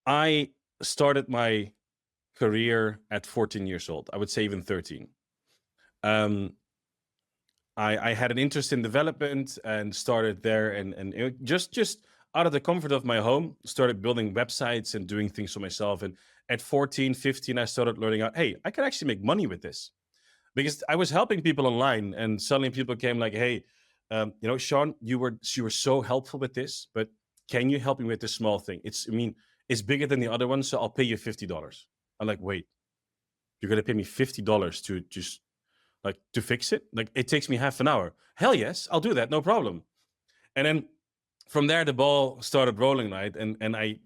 I started my career at 14 years old. I would say even 13. Um, I had an interest in development and started there, and just out of the comfort of my home, started building websites and doing things for myself. And at 14, 15, I started learning out, hey, I can actually make money with this because I was helping people online, and suddenly people came like, hey, Sean, you were so helpful with this, but can you help me with this small thing? It's bigger than the other one, so I'll pay you $50. I'm like, wait, you're gonna pay me $50 to just like to fix it? Like it takes me half an hour. Hell yes, I'll do that, no problem. And then from there, the ball started rolling, right? And I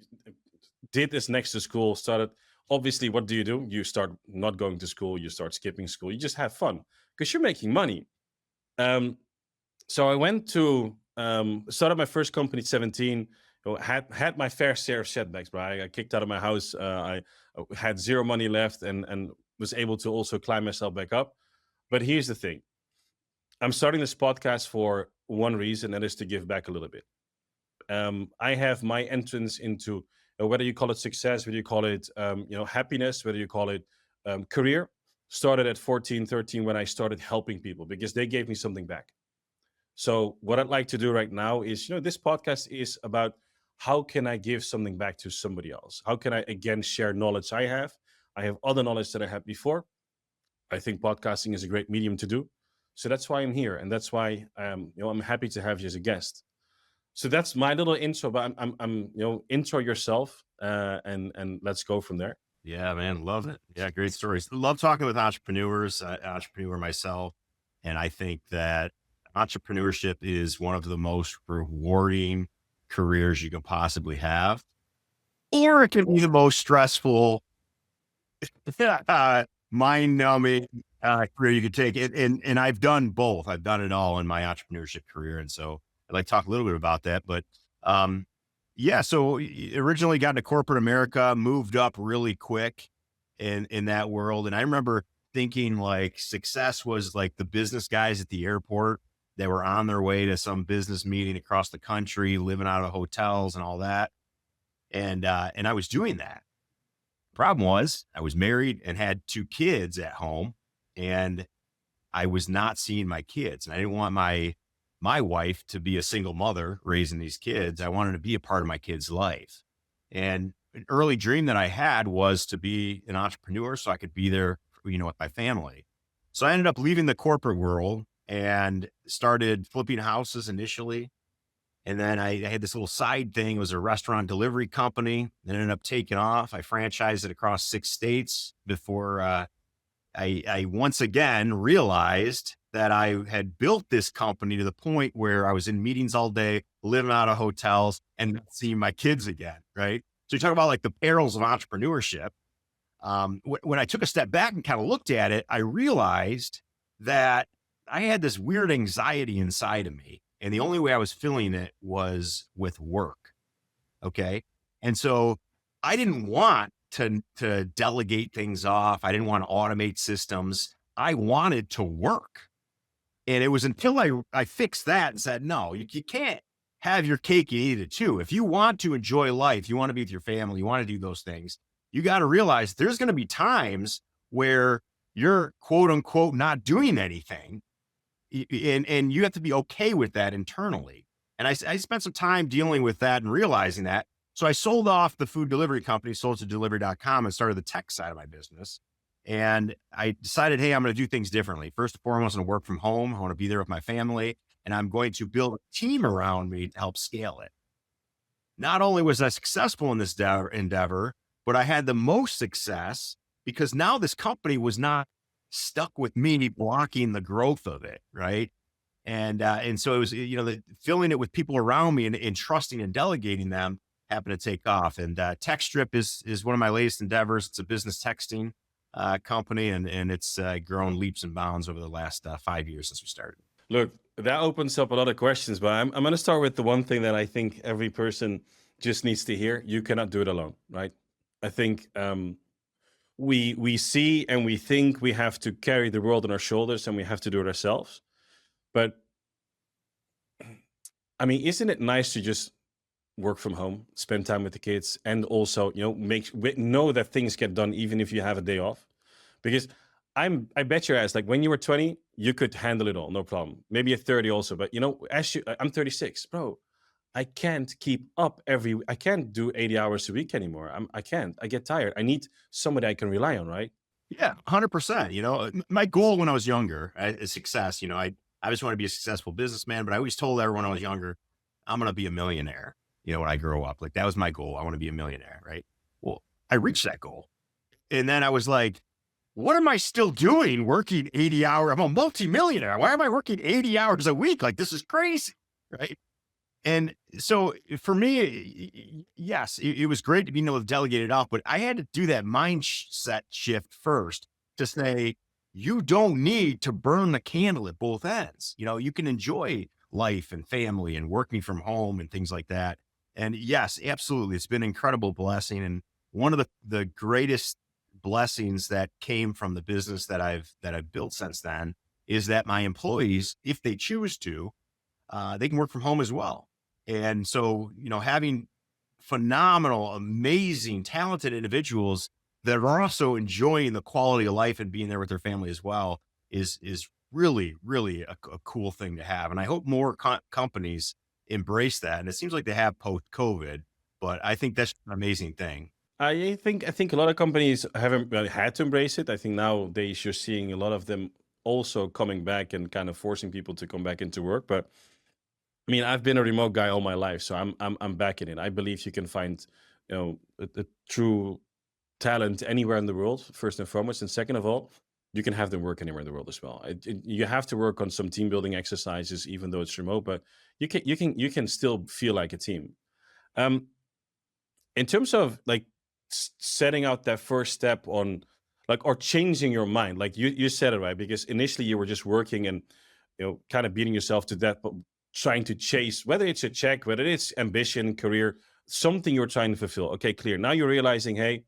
did this next to school. Started obviously, what do? You start not going to school. You start skipping school. You just have fun because you're making money. Um, so I went to started my first company at 17. Had my fair share of setbacks, but I got kicked out of my house. I had zero money left, and was able to also climb myself back up. But here's the thing: I'm starting this podcast for one reason, and that is to give back a little bit. I have my entrance into whether you call it success, whether you call it happiness, whether you call it career, started at 14, 13 when I started helping people because they gave me something back. So what I'd like to do right now is, this podcast is about how can I give something back to somebody else? How can I again share knowledge I have? I have other knowledge that I had before. I think podcasting is a great medium to do. So that's why I'm here, and that's why I'm happy to have you as a guest. So that's my little intro. But intro yourself, and let's go from there. Yeah, man, love it. Yeah, great stories. Love talking with entrepreneurs. Entrepreneur myself, and I think that entrepreneurship is one of the most rewarding careers you can possibly have, or it can be the most stressful, mind numbing career you could take. And I've done both. I've done it all in my entrepreneurship career, and so I'd like to talk a little bit about that. But yeah, so originally got into corporate America, moved up really quick in that world. And I remember thinking like success was like the business guys at the airport that were on their way to some business meeting across the country, living out of hotels and all that. And I was doing that. Problem was I was married and had two kids at home, and I was not seeing my kids, and I didn't want my wife to be a single mother raising these kids. I wanted to be a part of my kid's life. And an early dream that I had was to be an entrepreneur so I could be there, with my family. So I ended up leaving the corporate world and started flipping houses initially. And then I had this little side thing. It was a restaurant delivery company that ended up taking off. I franchised it across 6 states before I once again realized that I had built this company to the point where I was in meetings all day, living out of hotels, and not seeing my kids again. Right. So you talk about like the perils of entrepreneurship. When I took a step back and kind of looked at it, I realized that I had this weird anxiety inside of me. And the only way I was feeling it was with work. Okay. And so I didn't want to delegate things off. I didn't want to automate systems. I wanted to work. And it was until I fixed that and said, no, you can't have your cake and eat it too. If you want to enjoy life, you want to be with your family, you want to do those things, you got to realize there's going to be times where you're quote unquote not doing anything. And you have to be okay with that internally. And I spent some time dealing with that and realizing that. So I sold off the food delivery company, sold to delivery.com, and started the tech side of my business. And I decided, hey, I'm going to do things differently. First and foremost, I'm going to work from home. I want to be there with my family, and I'm going to build a team around me to help scale it. Not only was I successful in this endeavor, but I had the most success because now this company was not stuck with me blocking the growth of it. Right. And so it was, filling it with people around me and trusting and delegating them happened to take off. And TechStrip is one of my latest endeavors. It's a business texting company, and it's grown leaps and bounds over the last 5 years since we started. Look, that opens up a lot of questions, but I'm going to start with the one thing that I think every person just needs to hear. You cannot do it alone, right? I think we see and we think we have to carry the world on our shoulders and we have to do it ourselves. But I mean, isn't it nice to just work from home, spend time with the kids, and also, know that things get done even if you have a day off. Because I bet your ass, like when you were 20, you could handle it all, no problem. Maybe at 30 also, but I'm 36, bro. I can't keep up I can't do 80 hours a week anymore. I can't. I get tired. I need somebody I can rely on, right? Yeah, 100%. My goal when I was younger is success. I just want to be a successful businessman, but I always told everyone when I was younger, I'm going to be a millionaire, when I grow up. Like that was my goal. I want to be a millionaire, right? Well, I reached that goal. And then I was like, what am I still doing working 80 hours? I'm a multimillionaire. Why am I working 80 hours a week? Like, this is crazy, right? And so for me, yes, it was great to be able to delegate it off, but I had to do that mindset shift first to say, you don't need to burn the candle at both ends. You can enjoy life and family and working from home and things like that. And yes, absolutely. It's been an incredible blessing. And one of the greatest blessings that came from the business that I've built since then is that my employees, if they choose to, they can work from home as well. And so, having phenomenal, amazing, talented individuals that are also enjoying the quality of life and being there with their family as well is really, really a cool thing to have. And I hope more companies embrace that. And it seems like they have post-COVID, but I think that's an amazing thing. I think a lot of companies haven't really had to embrace it. I think nowadays you're seeing a lot of them also coming back and kind of forcing people to come back into work. But I mean, I've been a remote guy all my life, so I'm back in it. I believe you can find, a true talent anywhere in the world, first and foremost, and second of all, you can have them work anywhere in the world as well. You have to work on some team building exercises, even though it's remote, but you can still feel like a team. Um, in terms of like setting out that first step on, like, or changing your mind, like you said it right, because initially you were just working and kind of beating yourself to death, but trying to chase, whether it's a check, whether it's ambition, career, something you're trying to fulfill. Okay, clear. Now you're realizing, hey,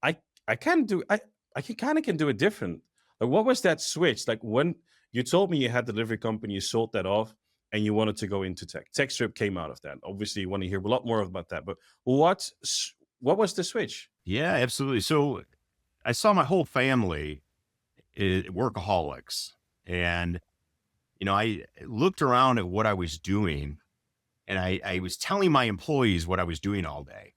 I I can do I can kind of can do it different. Like, what was that switch? Like when you told me you had a delivery company, you sold that off, and you wanted to go into tech. TechStrip came out of that. Obviously, you want to hear a lot more about that. But what was the switch? Yeah, absolutely. So I saw my whole family workaholics, and I looked around at what I was doing, and I was telling my employees what I was doing all day.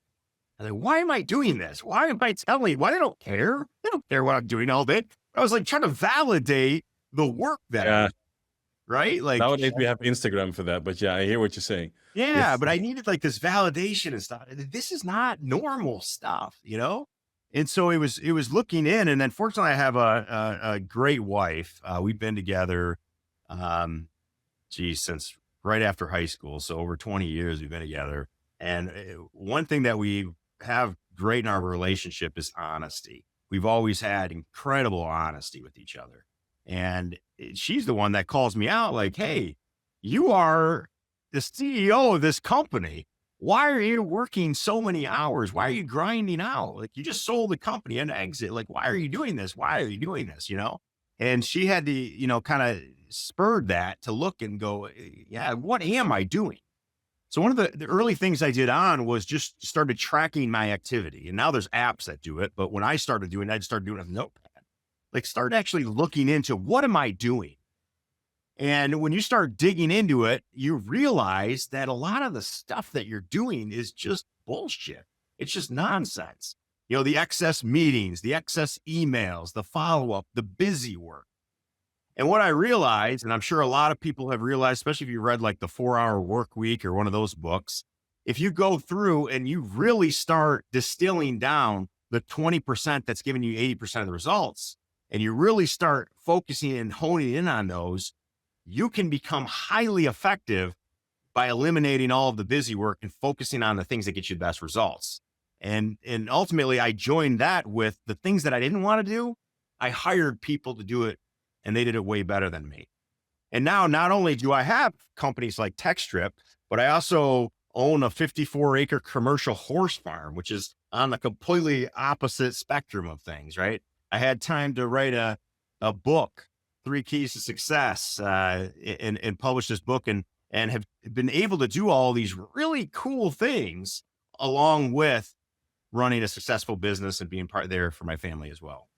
I'm like, why am I doing this? Why am I telling? Why they don't care? They don't care what I'm doing all day. I was like trying to validate the work that I Yeah, was, right? Like, nowadays we have Instagram for that. But yeah, I hear what you're saying. yeah, It's but I needed like this validation and stuff. This is not normal stuff. And so it was looking in, and then fortunately I have a great wife. We've been together, um, since right after high school. So over 20 years we've been together. And one thing that we have great in our relationship is honesty. We've always had incredible honesty with each other. And she's the one that calls me out like, hey, you are the CEO of this company. Why are you working so many hours? Why are you grinding out? Like, you just sold the company and exit. Like, why are you doing this? Why are you doing this? And she had to, kind of spurred that to look and go, yeah, what am I doing? So one of the early things I did on was just started tracking my activity. And now there's apps that do it. But when I started doing it, I started doing it with Notepad. Like, start actually looking into what am I doing? And when you start digging into it, you realize that a lot of the stuff that you're doing is just bullshit. It's just nonsense. The excess meetings, the excess emails, the follow-up, the busy work. And what I realized, and I'm sure a lot of people have realized, especially if you read like the 4 Hour Work Week or one of those books, if you go through and you really start distilling down the 20% that's giving you 80% of the results, and you really start focusing and honing in on those, you can become highly effective by eliminating all of the busy work and focusing on the things that get you the best results. And ultimately I joined that with the things that I didn't want to do. I hired people to do it, and they did it way better than me. And now not only do I have companies like TechStrip, but I also own a 54-acre commercial horse farm, which is on the completely opposite spectrum of things, right? I had time to write a book, 3 Keys to Success, and publish this book, and have been able to do all these really cool things along with running a successful business and being part there for my family as well.